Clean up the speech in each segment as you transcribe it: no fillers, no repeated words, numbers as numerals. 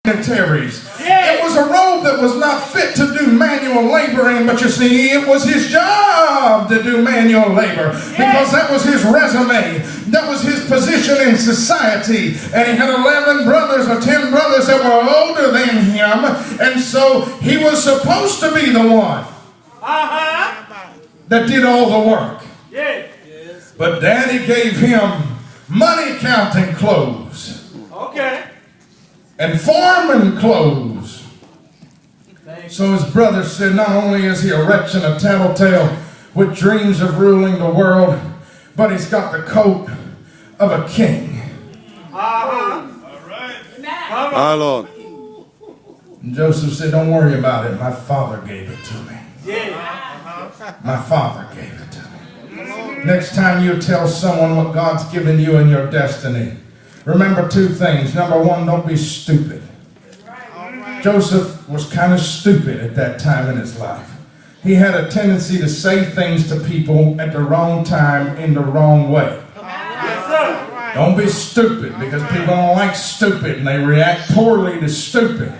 dignitaries. It was a robe that was not fit to do manual laboring, but you see, it was his job to do manual labor because that was his resume. That was his position in society. And he had 11 brothers or 10 brothers that were older than him, and so he was supposed to be the one that did all the work. But Daddy gave him money counting clothes. And foreman clothes. So his brother said, not only is he a wretch and a tattletale with dreams of ruling the world, but he's got the coat of a king. All right, Lord. And Joseph said, don't worry about it. My father gave it to me. My father gave it to me. Next time you tell someone what God's given you in your destiny, remember two things. Number one, don't be stupid. Joseph was kind of stupid at that time in his life. He had a tendency to say things to people at the wrong time in the wrong way. Don't be stupid, because people don't like stupid and they react poorly to stupid.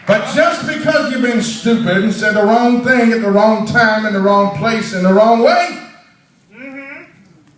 But just because you've been stupid and said the wrong thing at the wrong time in the wrong place in the wrong way,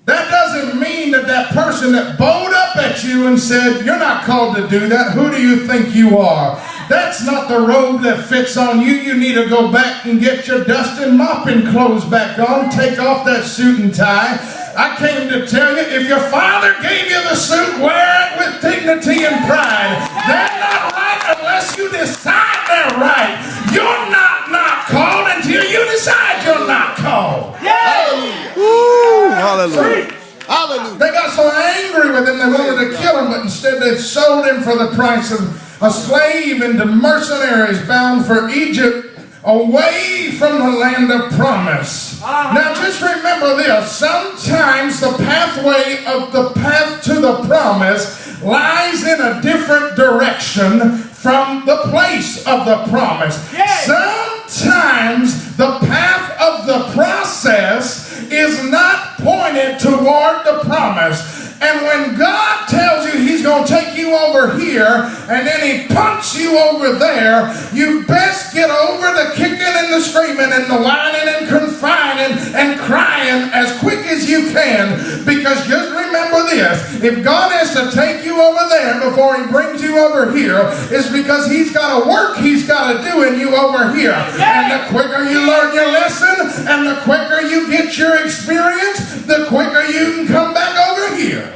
that doesn't mean that that person that bowed up at you and said, you're not called to do that, who do you think you are? That's not the robe that fits on you. You need to go back and get your dust and mopping clothes back on. Take off that suit and tie. I came to tell you, if your father gave you the suit, wear it with dignity and pride. They're not right unless you decide they're right. You're not called until you decide you're not called. Hallelujah. Woo, hallelujah. Hallelujah. They got so angry with him they wanted to kill him, but instead they sold him for the price of a slave into mercenaries bound for Egypt, away from the land of promise. Now just remember this, sometimes the pathway of the path to the promise lies in a different direction from the place of the promise. Sometimes the path of the process is not pointed toward the promise. And when God tells you he's going to take you over here and then he punts you over there, you best get over the kicking and the screaming and the whining and confining and crying as quick as you can. Because just remember this, if God has to take you over there before he brings you over here, it's because he's got a work he's got to do in you over here. And the quicker you learn your lesson and the quicker you get your experience, the quicker you can come back over here.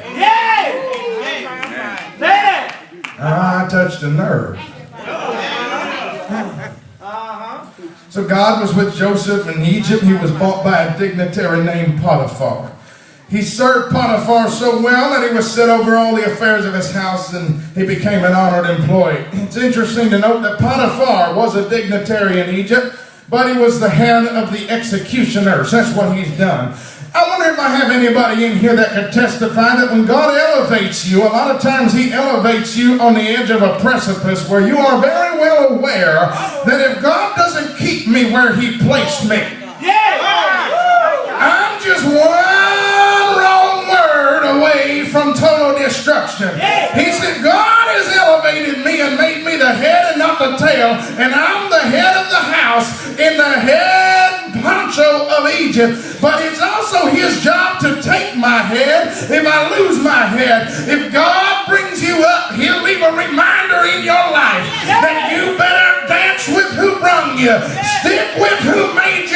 I touched a nerve. So God was with Joseph in Egypt. He was bought by a dignitary named Potiphar. He served Potiphar so well that he was set over all the affairs of his house, and he became an honored employee. It's interesting to note that Potiphar was a dignitary in Egypt, but he was the head of the executioners. That's what he's done. I wonder if I have anybody in here that could testify that when God elevates you, a lot of times he elevates you on the edge of a precipice where you are very well aware that if God doesn't keep me where he placed me, I'm just one wrong word away from total destruction. He said, God has elevated me and made me the head and not the tail, and I'm the head of the house in the head poncho of Egypt, but it's also his job to take my head if I lose my head. If God brings you up, he'll leave a reminder in your life that you better dance with who brung you, stick with who made